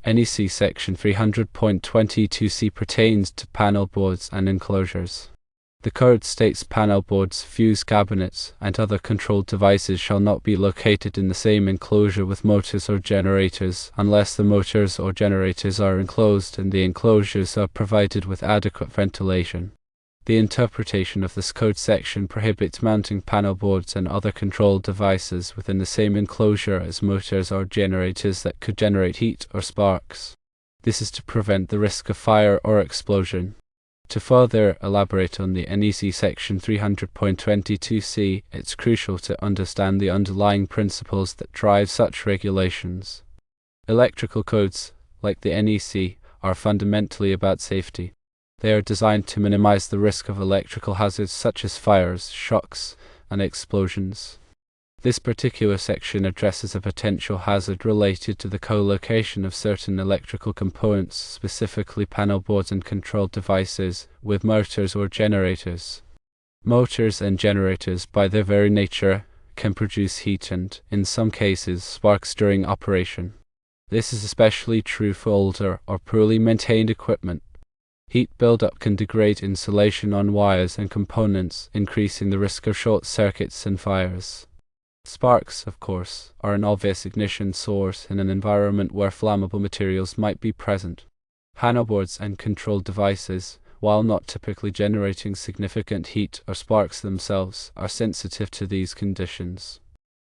NEC Section 300.22c pertains to panel boards and enclosures. The code states panel boards, fuse cabinets, and other controlled devices shall not be located in the same enclosure with motors or generators unless the motors or generators are enclosed and the enclosures are provided with adequate ventilation. The interpretation of this code section prohibits mounting panel boards and other controlled devices within the same enclosure as motors or generators that could generate heat or sparks. This is to prevent the risk of fire or explosion. To further elaborate on the NEC Section 300.22c, it's crucial to understand the underlying principles that drive such regulations. Electrical codes, like the NEC, are fundamentally about safety. They are designed to minimize the risk of electrical hazards such as fires, shocks, and explosions. This particular section addresses a potential hazard related to the co-location of certain electrical components, specifically panel boards and controlled devices, with motors or generators. Motors and generators, by their very nature, can produce heat and, in some cases, sparks during operation. This is especially true for older or poorly maintained equipment. Heat buildup can degrade insulation on wires and components, increasing the risk of short circuits and fires. Sparks, of course, are an obvious ignition source in an environment where flammable materials might be present. Panel boards and controlled devices, while not typically generating significant heat or sparks themselves, are sensitive to these conditions.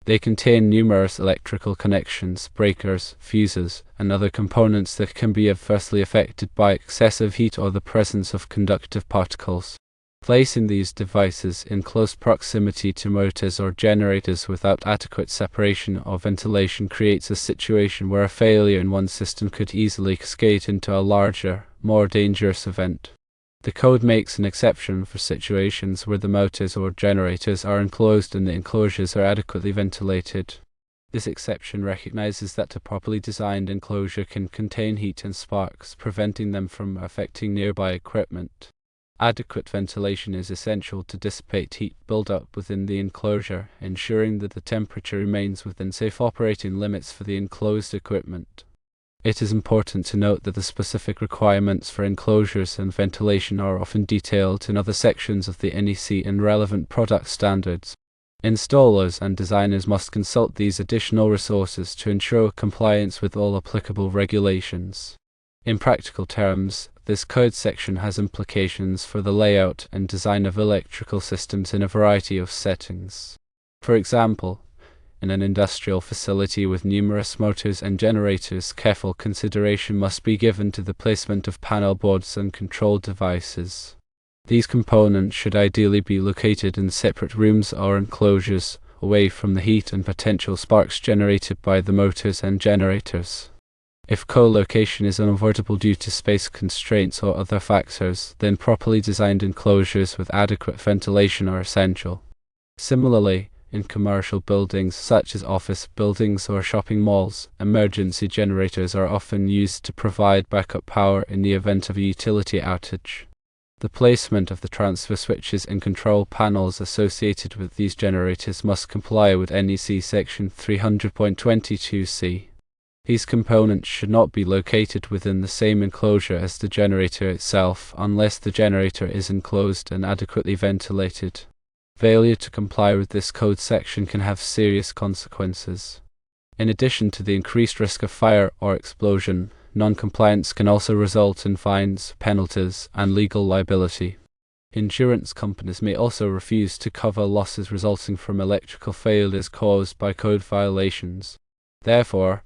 They contain numerous electrical connections, breakers, fuses, and other components that can be adversely affected by excessive heat or the presence of conductive particles. Placing these devices in close proximity to motors or generators without adequate separation or ventilation creates a situation where a failure in one system could easily cascade into a larger, more dangerous event. The code makes an exception for situations where the motors or generators are enclosed and the enclosures are adequately ventilated. This exception recognizes that a properly designed enclosure can contain heat and sparks, preventing them from affecting nearby equipment. Adequate ventilation is essential to dissipate heat buildup within the enclosure, ensuring that the temperature remains within safe operating limits for the enclosed equipment. It is important to note that the specific requirements for enclosures and ventilation are often detailed in other sections of the NEC and relevant product standards. Installers and designers must consult these additional resources to ensure compliance with all applicable regulations. In practical terms, this code section has implications for the layout and design of electrical systems in a variety of settings. For example, in an industrial facility with numerous motors and generators, careful consideration must be given to the placement of panel boards and control devices. These components should ideally be located in separate rooms or enclosures, away from the heat and potential sparks generated by the motors and generators. If co-location is unavoidable due to space constraints or other factors, then properly designed enclosures with adequate ventilation are essential. Similarly, in commercial buildings such as office buildings or shopping malls, emergency generators are often used to provide backup power in the event of a utility outage. The placement of the transfer switches and control panels associated with these generators must comply with NEC Section 300.22c. These components should not be located within the same enclosure as the generator itself unless the generator is enclosed and adequately ventilated. Failure to comply with this code section can have serious consequences. In addition to the increased risk of fire or explosion, non-compliance can also result in fines, penalties, and legal liability. Insurance companies may also refuse to cover losses resulting from electrical failures caused by code violations. Therefore,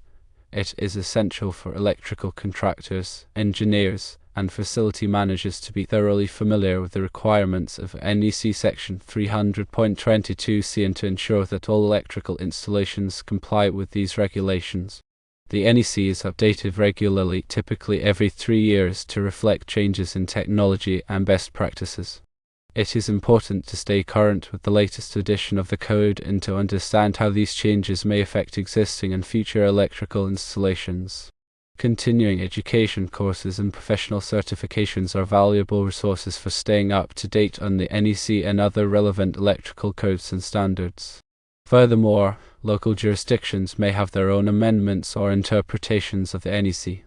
it is essential for electrical contractors, engineers, and facility managers to be thoroughly familiar with the requirements of NEC Section 300.22c and to ensure that all electrical installations comply with these regulations. The NEC is updated regularly, typically every 3 years, to reflect changes in technology and best practices. It is important to stay current with the latest edition of the code and to understand how these changes may affect existing and future electrical installations. Continuing education courses and professional certifications are valuable resources for staying up to date on the NEC and other relevant electrical codes and standards. Furthermore, local jurisdictions may have their own amendments or interpretations of the NEC.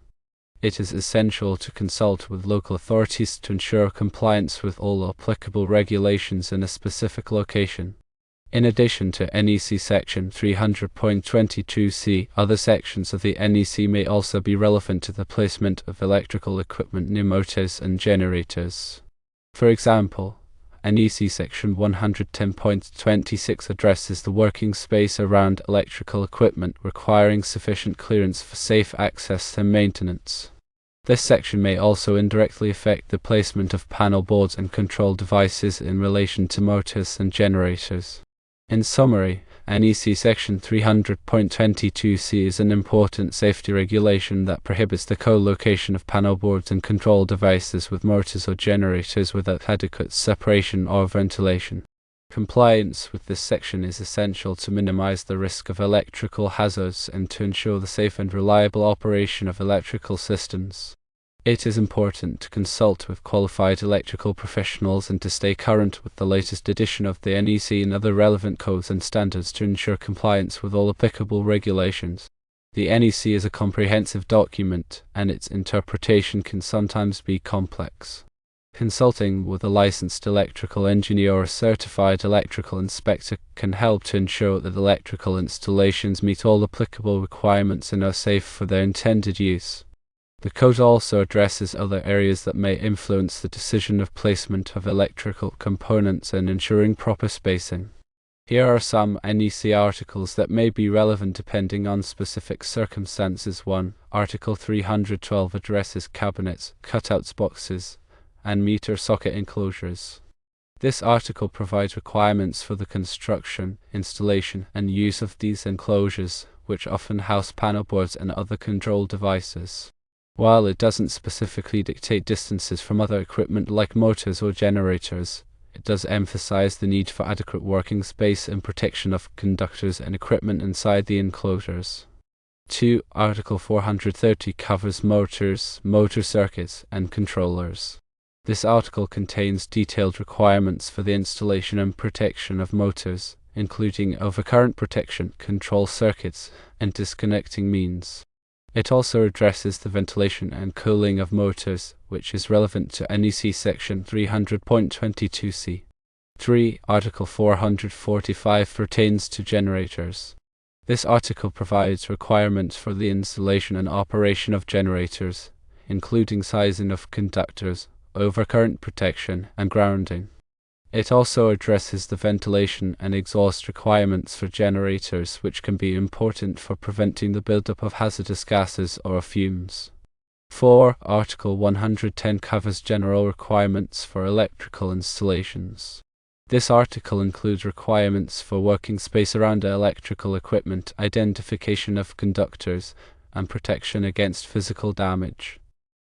It is essential to consult with local authorities to ensure compliance with all applicable regulations in a specific location. In addition to NEC Section 300.22c, other sections of the NEC may also be relevant to the placement of electrical equipment near motors and generators. For example, NEC Section 110.26 addresses the working space around electrical equipment, requiring sufficient clearance for safe access and maintenance. This section may also indirectly affect the placement of panel boards and control devices in relation to motors and generators. In summary, NEC Section 300.22c is an important safety regulation that prohibits the co-location of panel boards and control devices with motors or generators without adequate separation or ventilation. Compliance with this section is essential to minimize the risk of electrical hazards and to ensure the safe and reliable operation of electrical systems. It is important to consult with qualified electrical professionals and to stay current with the latest edition of the NEC and other relevant codes and standards to ensure compliance with all applicable regulations. The NEC is a comprehensive document, and its interpretation can sometimes be complex. Consulting with a licensed electrical engineer or a certified electrical inspector can help to ensure that electrical installations meet all applicable requirements and are safe for their intended use. The code also addresses other areas that may influence the decision of placement of electrical components and ensuring proper spacing. Here are some NEC articles that may be relevant depending on specific circumstances. 1. Article 312 addresses cabinets, cutouts, boxes, and meter socket enclosures. This article provides requirements for the construction, installation, and use of these enclosures, which often house panel boards and other control devices. While it doesn't specifically dictate distances from other equipment like motors or generators, it does emphasize the need for adequate working space and protection of conductors and equipment inside the enclosures. 2. Article 430 covers motors, motor circuits, and controllers. This article contains detailed requirements for the installation and protection of motors, including overcurrent protection, control circuits, and disconnecting means. It also addresses the ventilation and cooling of motors, which is relevant to NEC Section 300.22c. 3. Article 445 pertains to generators. This article provides requirements for the installation and operation of generators, including sizing of conductors, overcurrent protection, and grounding. It also addresses the ventilation and exhaust requirements for generators, which can be important for preventing the buildup of hazardous gases or fumes. 4. Article 110 covers general requirements for electrical installations. This article includes requirements for working space around electrical equipment, identification of conductors, and protection against physical damage.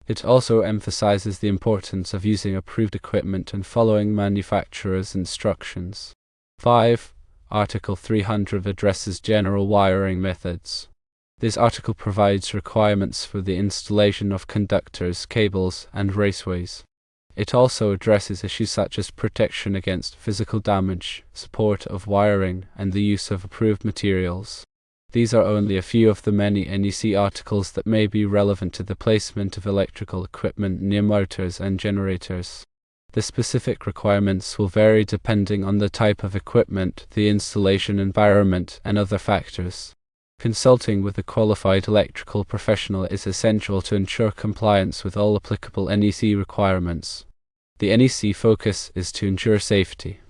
It also emphasizes the importance of using approved equipment and following manufacturer's instructions. 5. Article 300 addresses general wiring methods. This article provides requirements for the installation of conductors, cables, and raceways. It also addresses issues such as protection against physical damage, support of wiring, and the use of approved materials. These are only a few of the many NEC articles that may be relevant to the placement of electrical equipment near motors and generators. The specific requirements will vary depending on the type of equipment, the installation environment, and other factors. Consulting with a qualified electrical professional is essential to ensure compliance with all applicable NEC requirements. The NEC focus is to ensure safety.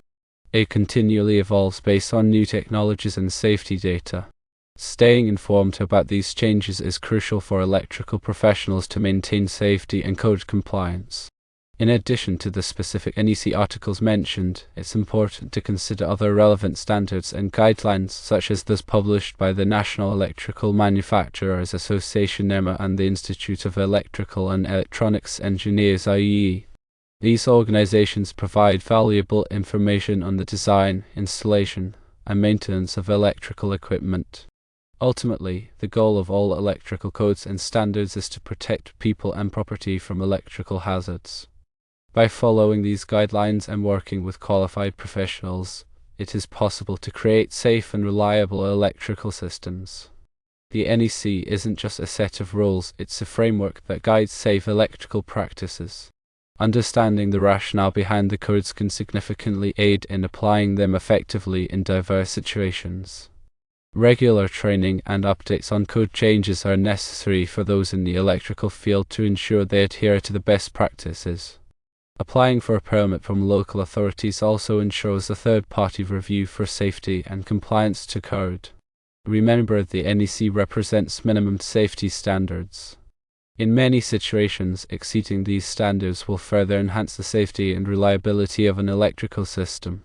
It continually evolves based on new technologies and safety data. Staying informed about these changes is crucial for electrical professionals to maintain safety and code compliance. In addition to the specific NEC articles mentioned, it's important to consider other relevant standards and guidelines such as those published by the National Electrical Manufacturers Association (NEMA) and the Institute of Electrical and Electronics Engineers (IEE). These organizations provide valuable information on the design, installation, and maintenance of electrical equipment. Ultimately, the goal of all electrical codes and standards is to protect people and property from electrical hazards. By following these guidelines and working with qualified professionals, it is possible to create safe and reliable electrical systems. The NEC isn't just a set of rules, it's a framework that guides safe electrical practices. Understanding the rationale behind the codes can significantly aid in applying them effectively in diverse situations. Regular training and updates on code changes are necessary for those in the electrical field to ensure they adhere to the best practices. Applying for a permit from local authorities also ensures a third-party review for safety and compliance to code. Remember, the NEC represents minimum safety standards. In many situations, exceeding these standards will further enhance the safety and reliability of an electrical system.